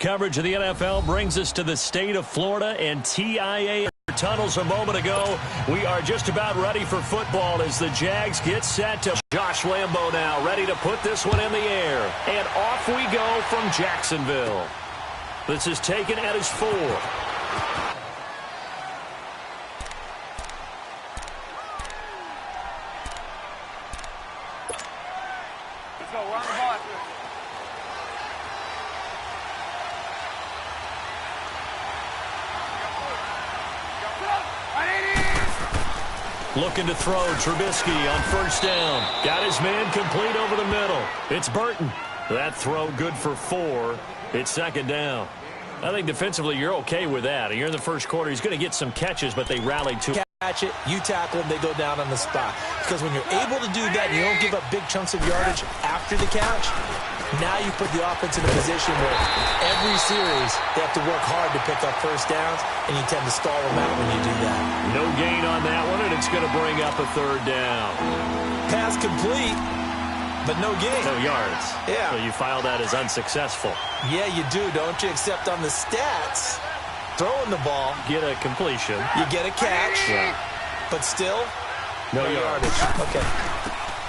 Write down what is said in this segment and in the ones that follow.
Coverage of the NFL brings us to the state of Florida and TIA tunnels a moment ago. We are just about ready for football as the Jags get set to Josh Lambo now, ready to put this one in the air. And off we go from Jacksonville. This is taken at his 4. Let's go, we're on the ball. Looking to throw, Trubisky on first down. Got his man complete over the middle. It's Burton. That throw good for 4. It's second down. I think defensively you're okay with that. You're in the first quarter. He's going to get some catches, but they rallied to catch it, you tackle them, they go down on the spot. Because when you're able to do that and you don't give up big chunks of yardage after the catch, now you put the offense in a position where every series they have to work hard to pick up first downs, and you tend to stall them out when you do that. No gain on that one, and it's going to bring up a third down. Pass complete, but no gain. No yards. Yeah. So you file that as unsuccessful. Yeah, you do, don't you? Except on the stats, throwing the ball, get a completion. You get a catch, yeah. But still, no yardage. Okay.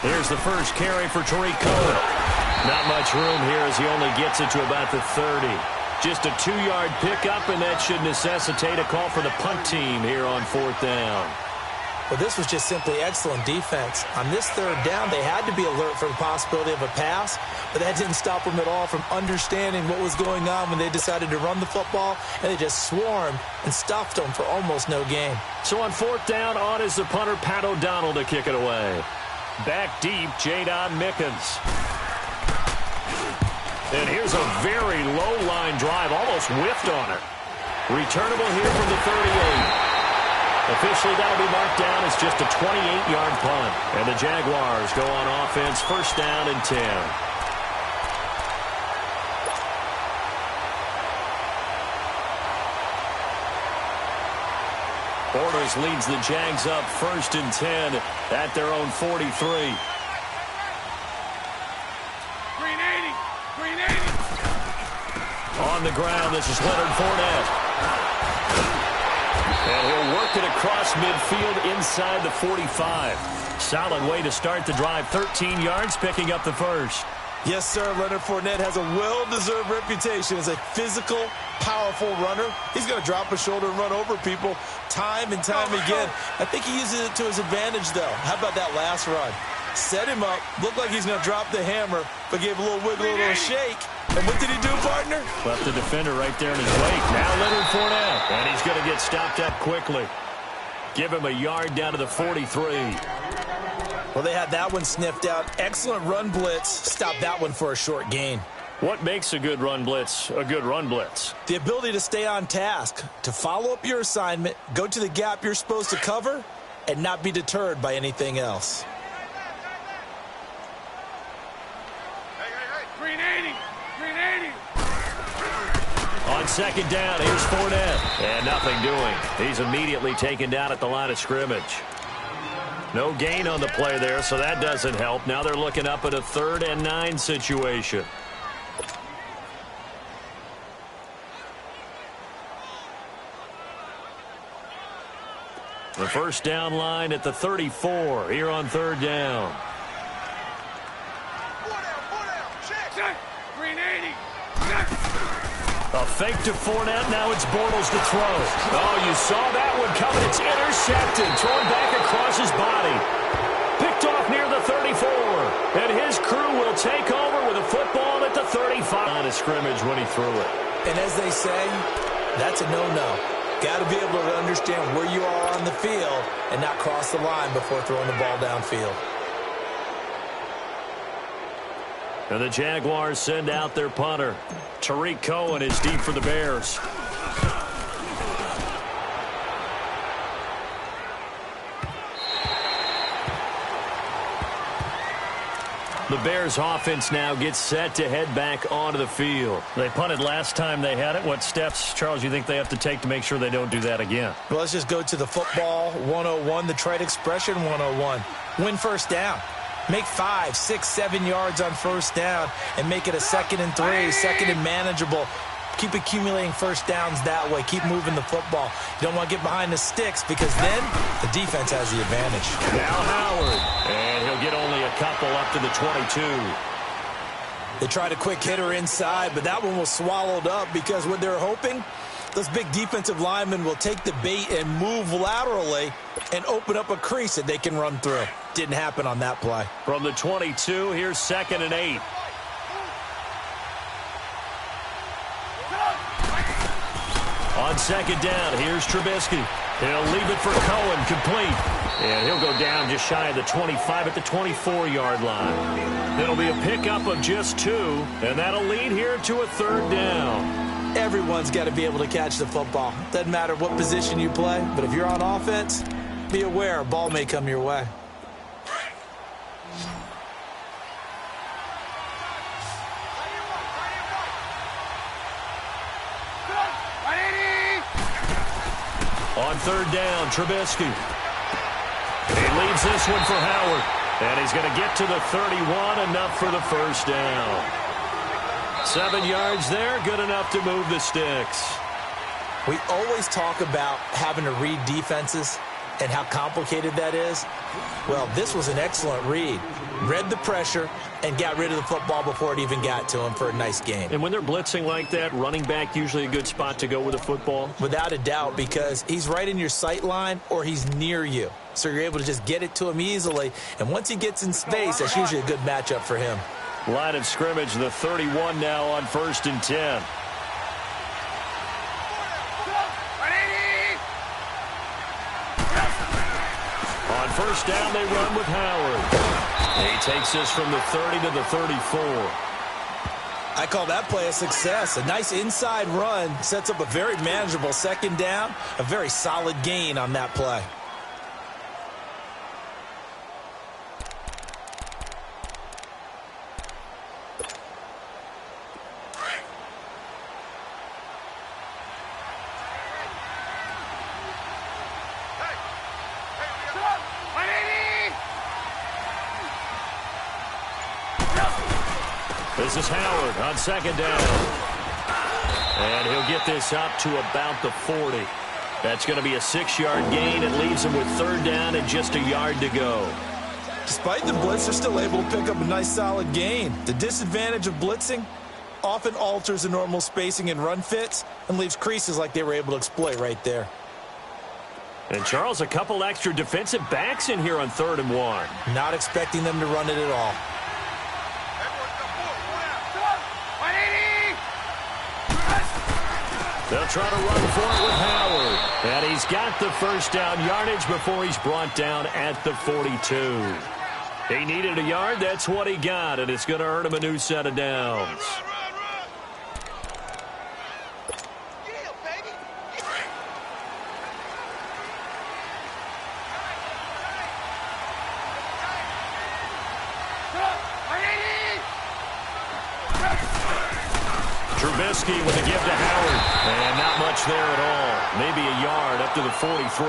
Here's the first carry for Tariq Cohen. Not much room here as he only gets it to about the 30. Just a 2-yard pickup, and that should necessitate a call for the punt team here on 4th down. Well, this was just simply excellent defense. On this 3rd down, they had to be alert for the possibility of a pass, but that didn't stop them at all from understanding what was going on when they decided to run the football, and they just swarmed and stuffed them for almost no gain. So on 4th down, on is the punter, Pat O'Donnell, to kick it away. Back deep, Jadon Mickens. And here's a very low-line drive, almost whiffed on it. Returnable here from the 38. Officially, that'll be marked down as just a 28-yard punt. And the Jaguars go on offense, first down and 10. Bortles leads the Jags up first and 10 at their own 43. On the ground, this is Leonard Fournette. And he'll work it across midfield inside the 45. Solid way to start the drive. 13 yards, picking up the first. Yes, sir. Leonard Fournette has a well-deserved reputation as a physical, powerful runner. He's going to drop his shoulder and run over people time and time again. I think he uses it to his advantage, though. How about that last run? Set him up, looked like he's going to drop the hammer, but gave a little wiggle, a little shake. And what did he do, partner? Left the defender right there in his wake. Now Leonard Fournette, and he's going to get stopped up quickly. Give him a yard down to the 43. Well, they had that one sniffed out. Excellent run blitz. Stop that one for a short gain. What makes a good run blitz a good run blitz? The ability to stay on task, to follow up your assignment, go to the gap you're supposed to cover, and not be deterred by anything else. On second down, here's Fournette. And nothing doing. He's immediately taken down at the line of scrimmage. No gain on the play there, so that doesn't help. Now they're looking up at a 3rd and 9 situation. The first down line at the 34 here on 3rd down. A fake to Fournette. Now it's Bortles to throw. Oh, you saw that one coming. It's intercepted. Thrown back across his body. Picked off near the 34. And his crew will take over with a football at the 35. On a scrimmage when he threw it. And as they say, that's a no-no. Got to be able to understand where you are on the field and not cross the line before throwing the ball downfield. And the Jaguars send out their punter. Tariq Cohen is deep for the Bears. The Bears offense now gets set to head back onto the field. They punted last time they had it. What steps, Charles, you think they have to take to make sure they don't do that again? Well, let's just go to the football 101, the trade expression 101. Win first down. Make 5, 6, 7 yards on first down and make it a 2nd and 3, 2nd and manageable. Keep accumulating first downs that way. Keep moving the football. You don't want to get behind the sticks because then the defense has the advantage. Now Howard, and he'll get only a couple up to the 22. They tried a quick hitter inside, but that one was swallowed up because what they're hoping, those big defensive linemen will take the bait and move laterally and open up a crease that they can run through. Didn't happen on that play. From the 22, here's 2nd and 8. On 2nd down, here's Trubisky. He'll leave it for Cohen, complete. And he'll go down just shy of the 25 at the 24-yard line. It'll be a pickup of just 2, and that'll lead here to a 3rd down. Everyone's got to be able to catch the football. Doesn't matter what position you play, but if you're on offense, be aware a ball may come your way. On 3rd down, Trubisky. He leaves this one for Howard. And he's going to get to the 31, enough for the 1st down. 7 yards there, good enough to move the sticks. We always talk about having to read defenses and how complicated that is. Well, this was an excellent read. Read the pressure and got rid of the football before it even got to him for a nice gain. And when they're blitzing like that, running back usually a good spot to go with the football? Without a doubt, because he's right in your sight line or he's near you. So you're able to just get it to him easily. And once he gets in space, that's usually a good matchup for him. Line of scrimmage, the 31 now on 1st and 10. On 1st down, they run with Howard. He takes this from the 30 to the 34. I call that play a success. A nice inside run sets up a very manageable 2nd down. A very solid gain on that play. This is Howard on 2nd down. And he'll get this up to about the 40. That's going to be a 6-yard gain. It leaves him with 3rd down and just a yard to go. Despite the blitz, they're still able to pick up a nice solid gain. The disadvantage of blitzing often alters the normal spacing and run fits and leaves creases like they were able to exploit right there. And Charles, a couple extra defensive backs in here on 3rd and 1. Not expecting them to run it at all. They'll try to run for it with Howard. And he's got the 1st down yardage before he's brought down at the 42. He needed a yard. That's what he got, and it's going to earn him a new set of downs. Trubisky with a give to Howard. And not much there at all. Maybe a yard up to the 43.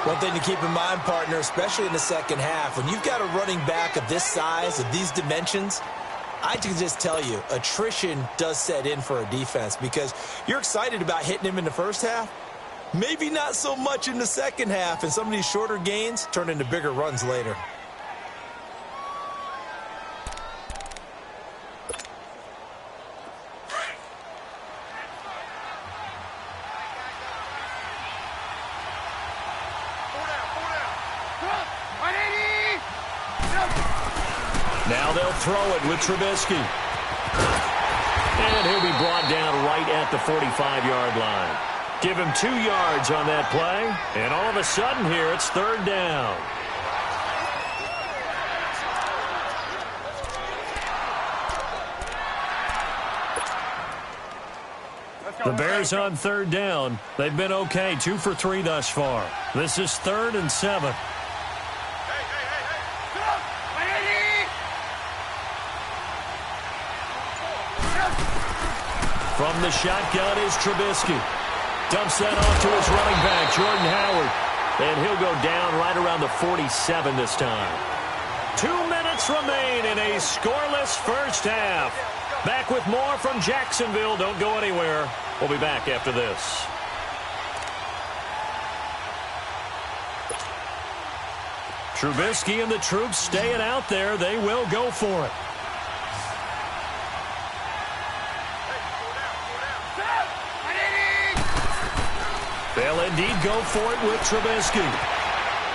One thing to keep in mind, partner, especially in the 2nd half, when you've got a running back of this size, of these dimensions, I can just tell you, attrition does set in for a defense because you're excited about hitting him in the 1st half. Maybe not so much in the 2nd half, and some of these shorter gains turn into bigger runs later. Now they'll throw it with Trubisky. And he'll be brought down right at the 45-yard line. Give him 2 yards on that play. And all of a sudden here, it's 3rd down. The Bears on 3rd down. They've been okay, 2 for 3 thus far. This is 3rd and 7. From the shotgun is Trubisky. Dumps that off to his running back, Jordan Howard. And he'll go down right around the 47 this time. 2 minutes remain in a scoreless 1st half. Back with more from Jacksonville. Don't go anywhere. We'll be back after this. Trubisky and the troops staying out there. They will go for it. They'll indeed go for it with Trubisky.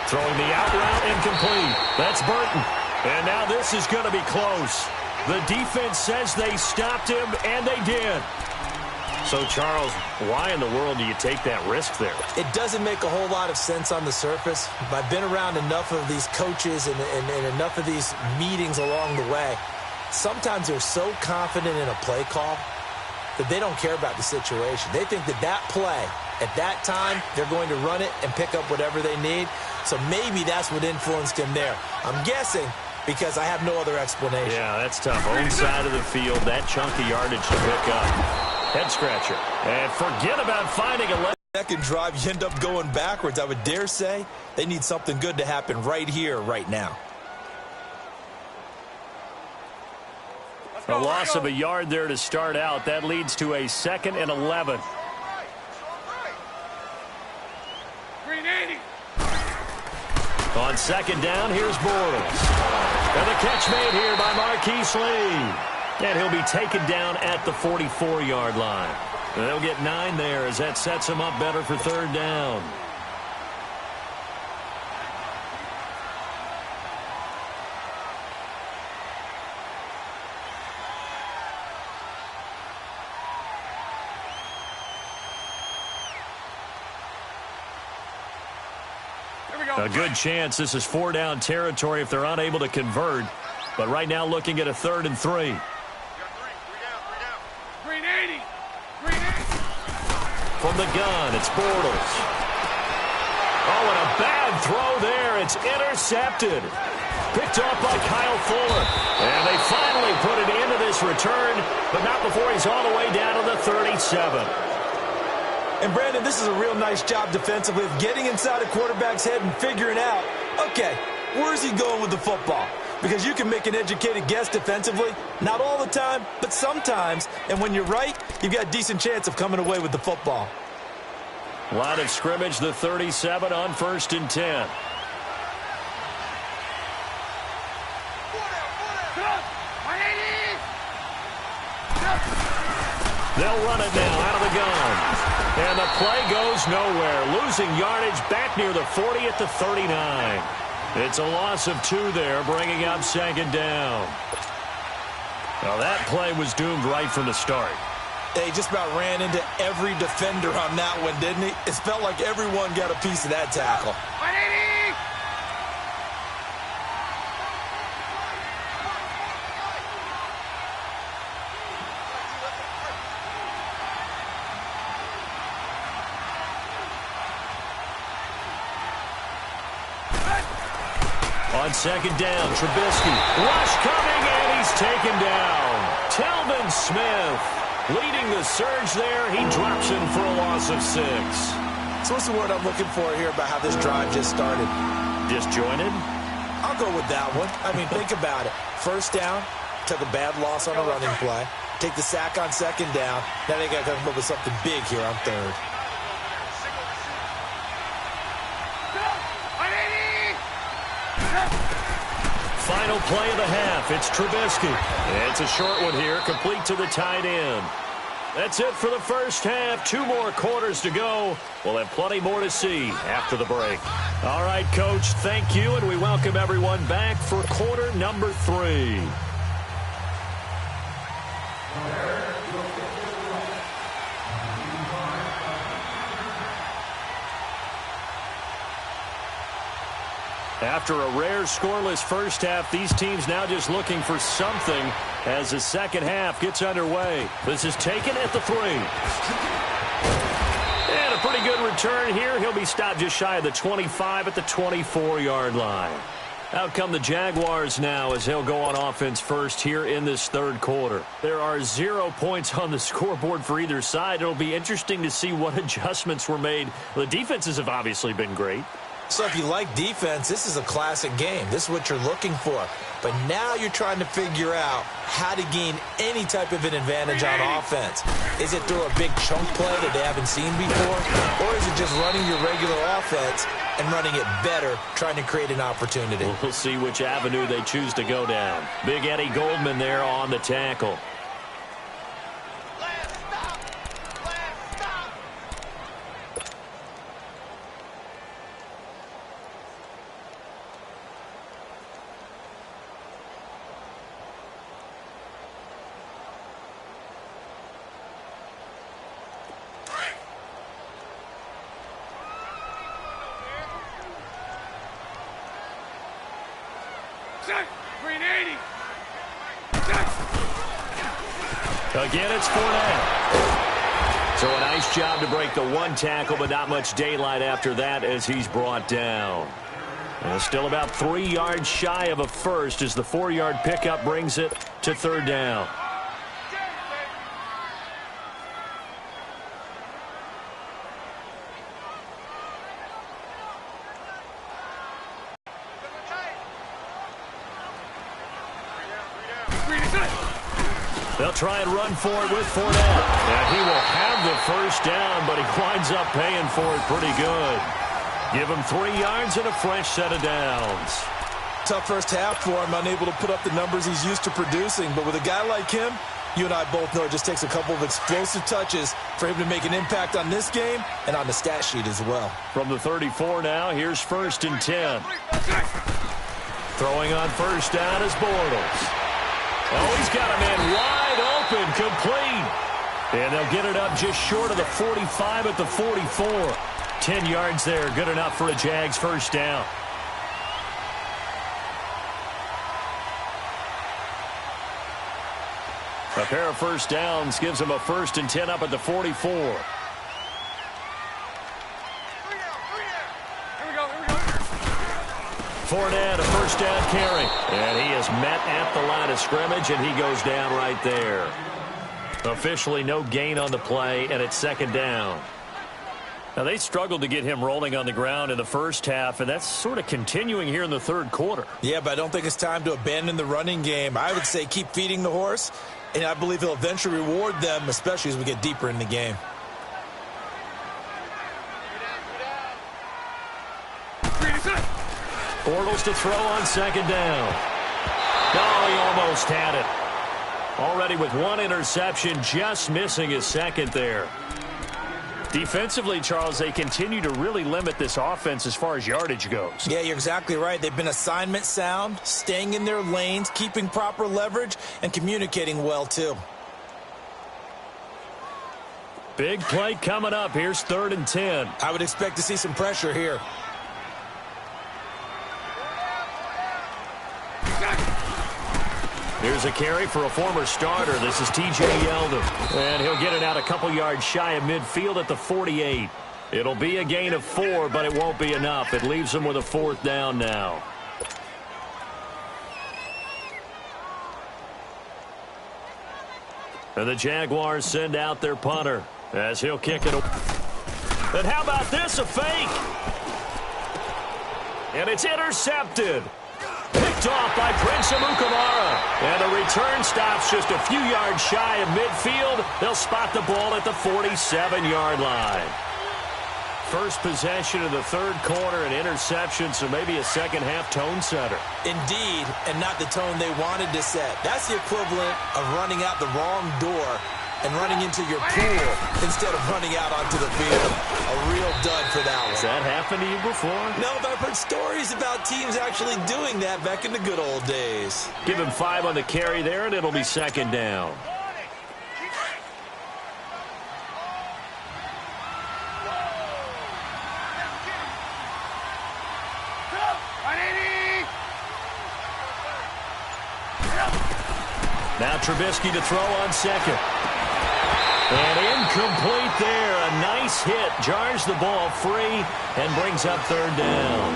Throwing the out route incomplete. That's Burton. And now this is going to be close. The defense says they stopped him, and they did. So, Charles, why in the world do you take that risk there? It doesn't make a whole lot of sense on the surface. I've been around enough of these coaches and enough of these meetings along the way. Sometimes they're so confident in a play call that they don't care about the situation. They think that play, at that time, they're going to run it and pick up whatever they need. So maybe that's what influenced him there. I'm guessing because I have no other explanation. Yeah, that's tough. Own side of the field, that chunk of yardage to pick up. Head scratcher. And forget about finding a second drive, you end up going backwards. I would dare say they need something good to happen right here, right now. A loss of a yard there to start out. That leads to a 2nd and 11. On 2nd down, here's Bortles. And the catch made here by Marquise Lee. And he'll be taken down at the 44-yard line. And they'll get 9 there as that sets him up better for 3rd down. A good chance this is 4-down territory if they're unable to convert. But right now looking at a 3rd and 3. From the gun, it's Bortles. Oh, and a bad throw there. It's intercepted. Picked off by Kyle Fuller. And they finally put it into this return, but not before he's all the way down to the 37. And, Brandon, this is a real nice job defensively of getting inside a quarterback's head and figuring out, okay, where's he going with the football? Because you can make an educated guess defensively, not all the time, but sometimes. And when you're right, you've got a decent chance of coming away with the football. Line of scrimmage, the 37 on 1st and 10. They'll run it now out of the gun. And the play goes nowhere. Losing yardage back near the 40 at the 39. It's a loss of 2 there, bringing up 2nd down. Now that play was doomed right from the start. He just about ran into every defender on that one, didn't he? It felt like everyone got a piece of that tackle. On 2nd down, Trubisky. Rush coming, and he's taken down. Telvin Smith leading the surge there. He drops in for a loss of 6. So what's the word I'm looking for here about how this drive just started? Disjointed? I'll go with that one. I mean, think about it. 1st down, took a bad loss on a running play. Take the sack on 2nd down. Now they got to come up with something big here on 3rd. Final play of the half. It's Trubisky. It's a short one here, complete to the tight end. That's it for the first half. 2 more quarters to go. We'll have plenty more to see after the break. All right, Coach, thank you, and we welcome everyone back for quarter number 3. After a rare scoreless first half, these teams now just looking for something as the second half gets underway. This is taken at the 3. And a pretty good return here. He'll be stopped just shy of the 25 at the 24-yard line. Out come the Jaguars now as they'll go on offense first here in this 3rd quarter. There are 0 points on the scoreboard for either side. It'll be interesting to see what adjustments were made. The defenses have obviously been great. So if you like defense, this is a classic game. This is what you're looking for. But now you're trying to figure out how to gain any type of an advantage on offense. Is it through a big chunk play that they haven't seen before? Or is it just running your regular offense and running it better, trying to create an opportunity? We'll see which avenue they choose to go down. Big Eddie Goldman there on the tackle. Again, it's Fournette. So a nice job to break the one tackle, but not much daylight after that as he's brought down. And still about 3 yards shy of a first as the 4-yard pickup brings it to third down. They'll try and run for it with Fournette. And he will have the first down, but he winds up paying for it pretty good. Give him 3 yards and a fresh set of downs. Tough first half for him, unable to put up the numbers he's used to producing. But with a guy like him, you and I both know it just takes a couple of explosive touches for him to make an impact on this game and on the stat sheet as well. From the 34 now, here's 1st and 10. Throwing on first down is Bortles. Oh, he's got a man wide open, complete. And they'll get it up just short of the 45 at the 44. 10 yards there, good enough for a Jags first down. A pair of first downs gives them a 1st and 10 up at the 44. Fournette, a first down carry. And he is met at the line of scrimmage, and he goes down right there. Officially no gain on the play, and it's 2nd down. Now, they struggled to get him rolling on the ground in the first half, and that's sort of continuing here in the 3rd quarter. Yeah, but I don't think it's time to abandon the running game. I would say keep feeding the horse, and I believe he'll eventually reward them, especially as we get deeper in the game. Bortles to throw on 2nd down. Oh, he almost had it. Already with 1 interception, just missing his 2nd there. Defensively, Charles, they continue to really limit this offense as far as yardage goes. Yeah, you're exactly right. They've been assignment sound, staying in their lanes, keeping proper leverage, and communicating well, too. Big play coming up. Here's 3rd and 10. I would expect to see some pressure here. Here's a carry for a former starter. This is T.J. Yeldon. And he'll get it out a couple yards shy of midfield at the 48. It'll be a gain of 4, but it won't be enough. It leaves them with a 4th down now. And the Jaguars send out their punter as he'll kick it. And how about this, a fake? And it's intercepted. Picked off by Prince Amukamara. And the return stops just a few yards shy of midfield. They'll spot the ball at the 47-yard line. First possession of the 3rd quarter, an interception, so maybe a second-half tone setter. Indeed, and not the tone they wanted to set. That's the equivalent of running out the wrong door and running into your pool instead of running out onto the field. A real dud for that one. Has that happened to you before? No, but I've heard stories about teams actually doing that back in the good old days. Give him 5 on the carry there, and it'll be 2nd down. Now Trubisky to throw on 2nd. And incomplete there. A nice hit. Jars the ball free and brings up 3rd down.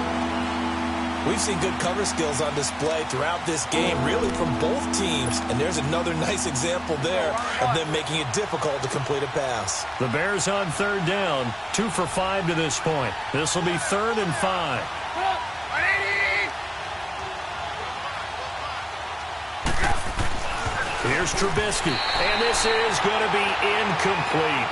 We've seen good cover skills on display throughout this game, really from both teams. And there's another nice example there of them making it difficult to complete a pass. The Bears on third down, 2 for 5 to this point. This will be 3rd and 5. Here's Trubisky, and this is going to be incomplete.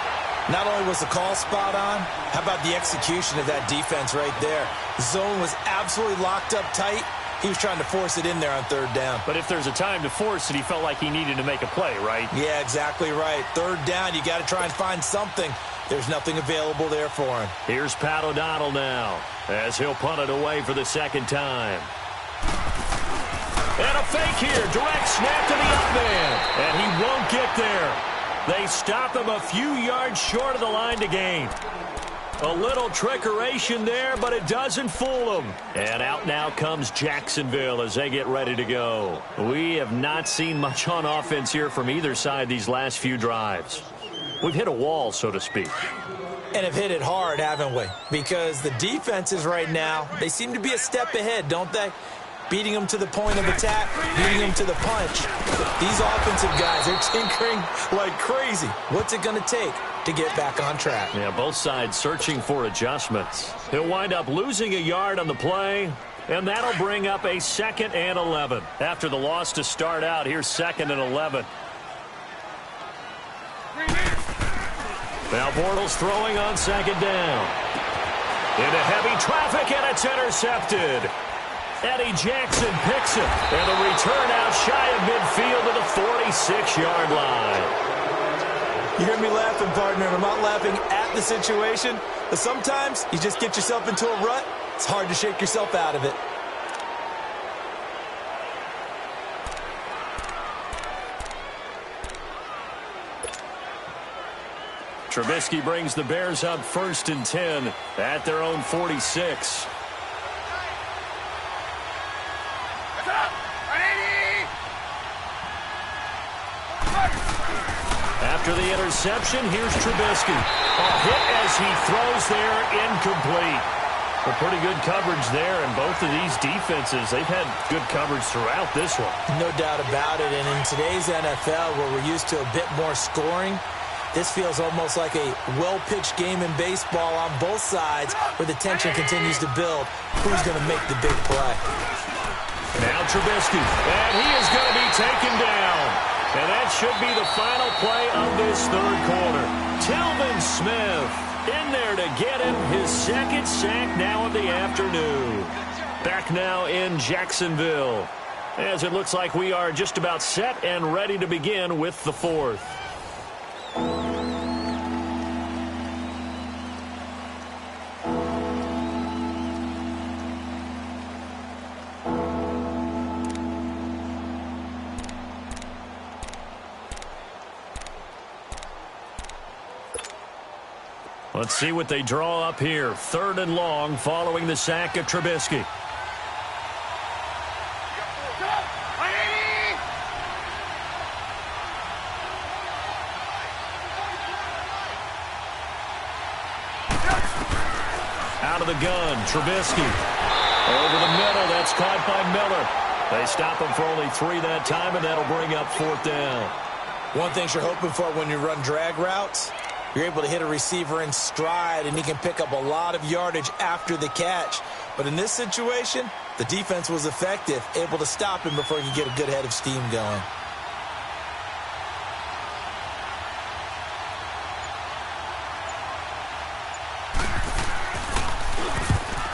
Not only was the call spot on, how about the execution of that defense right there? The zone was absolutely locked up tight. He was trying to force it in there on 3rd down. But if there's a time to force it, he felt like he needed to make a play, right? Yeah, exactly right. 3rd down, you got to try and find something. There's nothing available there for him. Here's Pat O'Donnell now, as he'll punt it away for the 2nd time. And a fake here, direct snap to the up man, and he won't get there. They stop him a few yards short of the line to gain. A little trickeration there, but it doesn't fool them. And out now comes Jacksonville as they get ready to go. We have not seen much on offense here from either side these last few drives. We've hit a wall, so to speak. And have hit it hard, haven't we? Because the defenses right now, they seem to be a step ahead, don't they? Beating them to the point of attack, beating them to the punch. These offensive guys are tinkering like crazy. What's it going to take to get back on track? Yeah, both sides searching for adjustments. He'll wind up losing a yard on the play, and that'll bring up a 2nd and 11. After the loss to start out, here's 2nd and 11. Now Bortles throwing on 2nd down. Into heavy traffic, and it's intercepted. Eddie Jackson picks it, and the return out shy of midfield to the 46-yard line. You hear me laughing, partner, and I'm not laughing at the situation, but sometimes you just get yourself into a rut. It's hard to shake yourself out of it. Trubisky brings the Bears up 1st and 10 at their own 46. After the interception, here's Trubisky. A hit as he throws there, incomplete. A pretty good coverage there, and both of these defenses, they've had good coverage throughout this one. No doubt about it, and in today's NFL, where we're used to a bit more scoring, this feels almost like a well-pitched game in baseball on both sides, where the tension continues to build. Who's going to make the big play? Now Trubisky, and he is going to be taken down. And that should be the final play of this 3rd quarter. Telvin Smith in there to get him his 2nd sack now of the afternoon. Back now in Jacksonville, as it looks like we are just about set and ready to begin with the 4th. Let's see what they draw up here. 3rd and long following the sack of Trubisky. Out of the gun, Trubisky. Over the middle, that's caught by Miller. They stop him for only 3 that time, and that'll bring up 4th down. One thing you're hoping for when you run drag routes, you're able to hit a receiver in stride, and he can pick up a lot of yardage after the catch. But in this situation, the defense was effective, able to stop him before he could get a good head of steam going.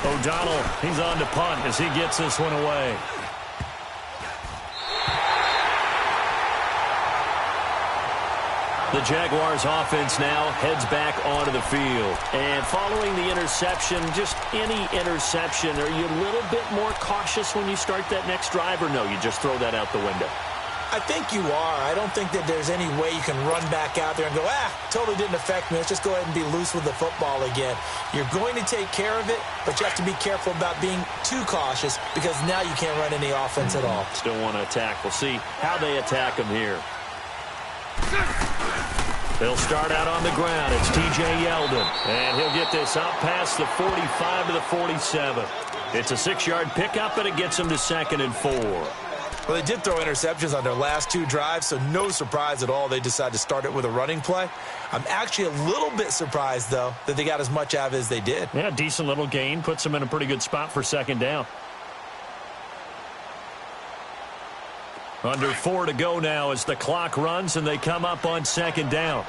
O'Donnell, he's on to punt as he gets this one away. The Jaguars offense now heads back onto the field. And following the interception, just any interception, are you a little bit more cautious when you start that next drive, or no, you just throw that out the window? I think you are. I don't think that there's any way you can run back out there and go, totally didn't affect me. Let's just go ahead and be loose with the football again. You're going to take care of it, but you have to be careful about being too cautious because now you can't run any offense at all. Still want to attack. We'll see how they attack them here. He'll start out on the ground. It's T.J. Yeldon. And he'll get this out past the 45 to the 47. It's a 6-yard pickup, and it gets him to 2nd and 4. Well, they did throw interceptions on their last 2 drives, so no surprise at all they decided to start it with a running play. I'm actually a little bit surprised, though, that they got as much out of it as they did. Yeah, decent little gain. Puts them in a pretty good spot for 2nd down. Under 4 to go now as the clock runs, and they come up on 2nd down.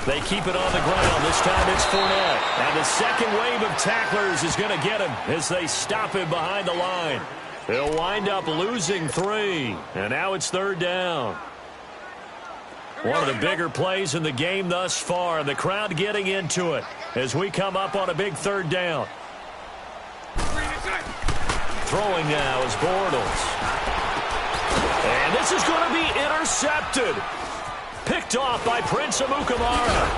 They keep it on the ground. This time it's Fournette. And the second wave of tacklers is going to get him as they stop him behind the line. They'll wind up losing 3. And now it's 3rd down. One of the bigger plays in the game thus far. And the crowd getting into it as we come up on a big 3rd down. Throwing now is Bortles. And this is going to be intercepted. Picked off by Prince Amukamara.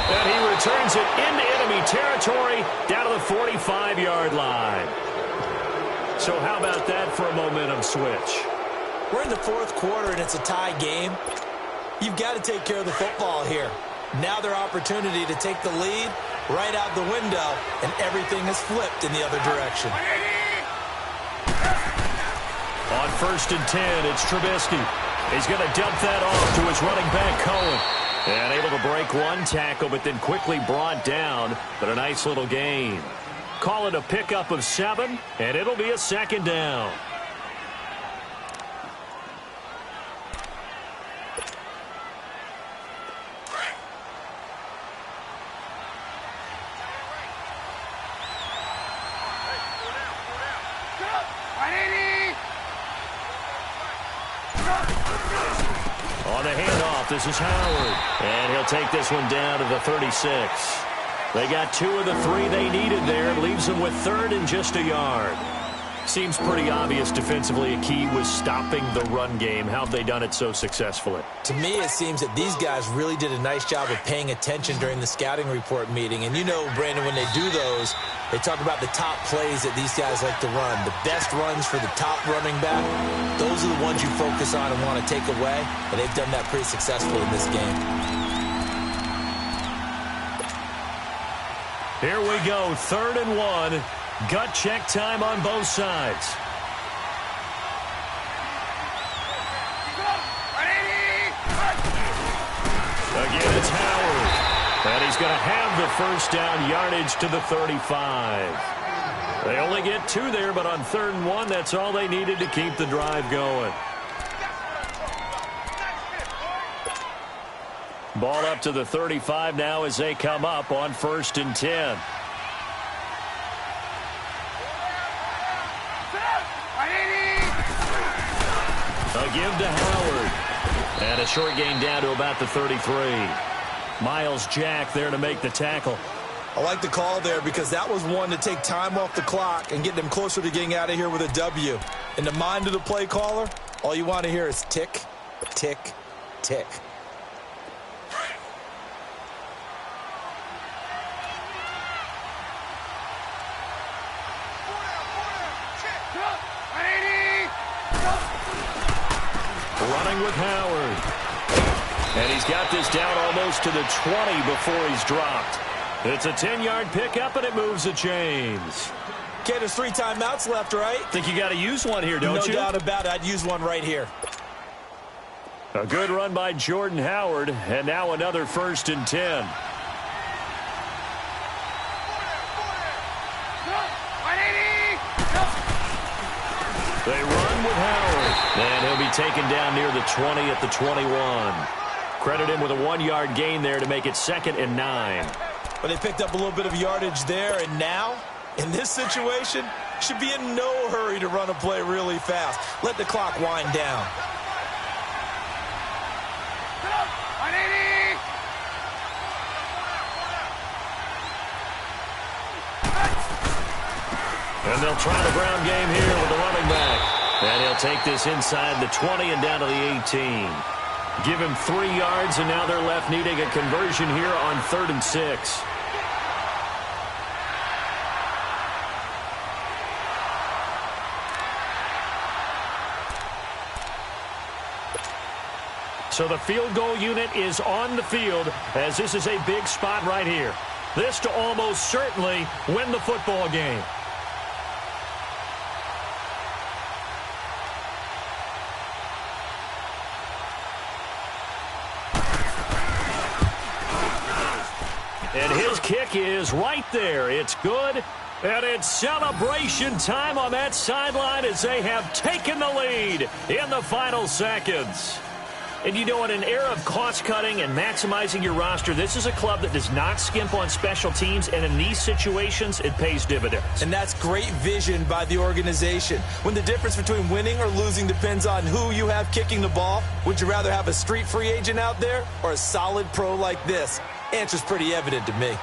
And he returns it into enemy territory down to the 45-yard line. So how about that for a momentum switch? We're in the 4th quarter, and it's a tie game. You've got to take care of the football here. Now their opportunity to take the lead right out the window, and everything is flipped in the other direction. On 1st and 10, it's Trubisky. He's going to dump that off to his running back, Cohen. And able to break 1 tackle, but then quickly brought down. But a nice little gain. Call it a pickup of 7, and it'll be a 2nd down. On the handoff, this is Howard. And he'll take this one down to the 36. They got 2 of the 3 they needed there. Leaves them with 3rd and just a yard. Seems pretty obvious defensively a key was stopping the run game. How have they done it so successfully? To me, it seems that these guys really did a nice job of paying attention during the scouting report meeting. And you know, Brandon, when they do those, they talk about the top plays that these guys like to run. The best runs for the top running back, those are the ones you focus on and want to take away. And they've done that pretty successfully in this game. Here we go, 3rd and 1. Gut check time on both sides. Again, it's Howard. And he's going to have the 1st down, yardage to the 35. They only get 2 there, but on 3rd and 1, that's all they needed to keep the drive going. Ball up to the 35 now as they come up on 1st and 10. A give to Howard. And a short gain down to about the 33. Miles Jack there to make the tackle. I like the call there because that was one to take time off the clock and get them closer to getting out of here with a W. In the mind of the play caller, all you want to hear is tick, tick, tick. Running with Howard. And he's got this down almost to the 20 before he's dropped. It's a 10-yard pickup, and it moves the chains. Okay, there's 3 timeouts left, right? Think you got to use one here, don't you? No doubt about it. I'd use one right here. A good run by Jordan Howard, and now another 1st and 10. They run with Howard, and he'll be taken down near the 20 at the 21. Credit him with a 1-yard gain there to make it 2nd and 9. But they picked up a little bit of yardage there, and now, in this situation, should be in no hurry to run a play really fast. Let the clock wind down. And they'll try the ground game here with the running back. And he'll take this inside the 20 and down to the 18. Give him 3 yards, and now they're left needing a conversion here on 3rd and 6. So the field goal unit is on the field as this is a big spot right here. This to almost certainly win the football game. And his kick is right there. It's good. And it's celebration time on that sideline as they have taken the lead in the final seconds. And you know, in an era of cost-cutting and maximizing your roster, this is a club that does not skimp on special teams, and in these situations, it pays dividends. And that's great vision by the organization. When the difference between winning or losing depends on who you have kicking the ball, would you rather have a street free agent out there or a solid pro like this? Answer's pretty evident to me.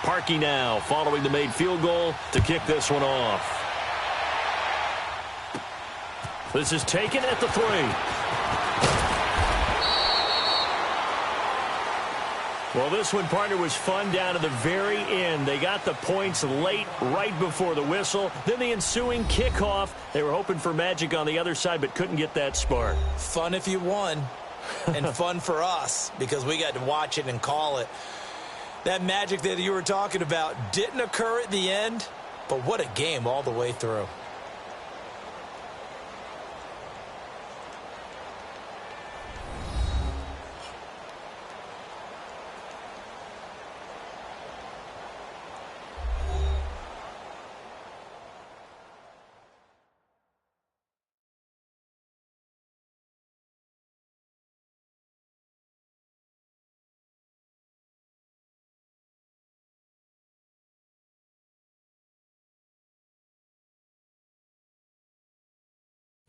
Parkey now following the made field goal to kick this one off. This is taken at the 3. Well, this one, partner, was fun down to the very end. They got the points late, right before the whistle. Then the ensuing kickoff. They were hoping for magic on the other side, but couldn't get that spark. Fun if you won, and fun for us because we got to watch it and call it. That magic that you were talking about didn't occur at the end, but what a game all the way through.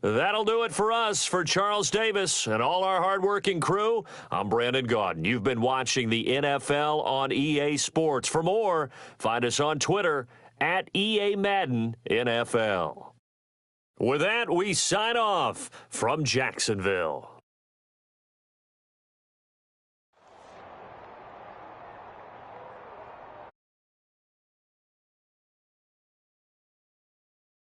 That'll do it for us. For Charles Davis and all our hardworking crew, I'm Brandon Gaudin. You've been watching the NFL on EA Sports. For more, find us on Twitter at EA Madden NFL. With that, we sign off from Jacksonville.